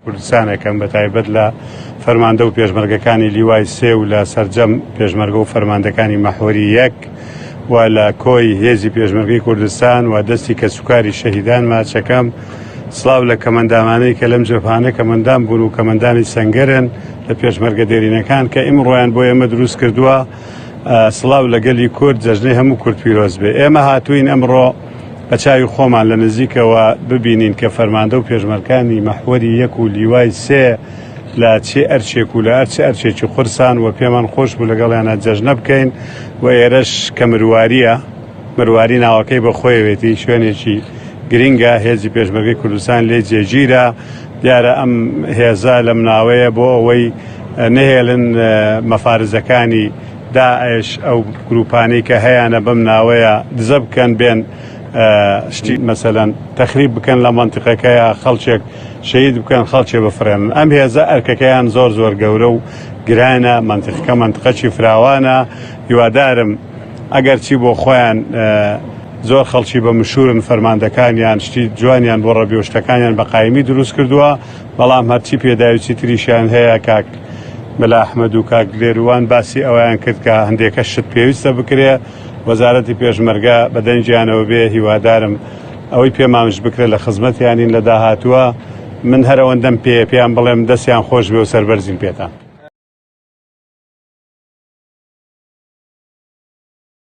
کوردستانەکەم بە تایبەت لە فەرماندە و پێشمەرگەکانی لیوای سێ و لە سەرجەم پێشمەرگە و فەرماندەکانی مەحوەری یەک و لە کۆی هێزی پێشمەرگەی کوردستان و دەستی کە سوکاری شەهیدان ماچەکەم سڵاو لە کەمەندامانەی کە لەم جەبهانە کەمەندان بوون و کەمەندانی سەنگەرن لە پێشمەرگە دێرینەکان کە ئیمڕۆیان بۆ ئێمە دروست کردووە. سڵاو لە گەلی کورد جەژنەی هەموو کورد پیرۆز بێ. ئێمە هاتووین ئەمڕۆ بە چاوی خۆمان لە نزیکەوە ببینین کە فەرماندە و پێشمەرگەکانی مەحوەری یەک و لیوای سێ لە چێ ئەرچێک و لە ئەرچێکی قورسان و پێمان خۆش بوو لەگەڵیانە جەژنە بکەین و ئێرەش کە مروواریە مرواری ناوەکەی بە خۆیەوێتی شوێنێکی گرینگە هێزی پێشمەرگەی کوردستان لێ جێگیرە. دیارە ئەم هێزە لەم ناوەیە بۆ ئەوەی نهێڵن مەفارزەکانی داعش ئەو گروپانەی کە هەیەە بەم ناوەیە دزە بکەن بێن شتی مەسەلەن تەخریب بکەن لە مەنتیقەکەیە خەڵکێک شەهید بکەن خەڵکێ بفرێنن. ئەم هێزە ئەرکەکەیان زۆر زۆر گەورە و گرانە مەنتیقەکە مەنتیقەی فراوانە. هیوادارم ئەگەر چی بۆ خۆیان زۆر خەڵکی بە مشورن فەرماندەکانیان شتی جوانیان بۆ ڕەبیۆشتەکانیان بە قایمی دروست کردووە بەڵام هەرچی پێداویی تریشیان هەیە کاک مەلا ئەحمەد و کاک لێروان باسی ئەویان کرد کە هەندێکە شت پێویستە بکرێ وەزارەتی پێشمەرگە بەدەنجیانەوە بێ. هیوادارم ئەوەی پێمانش بکرێت لە خزمەتیانین لە داهاتووە. من هەرەوەندەم پێیان بڵێم دەستیان خۆش بێ و سەربەرزین پێتان.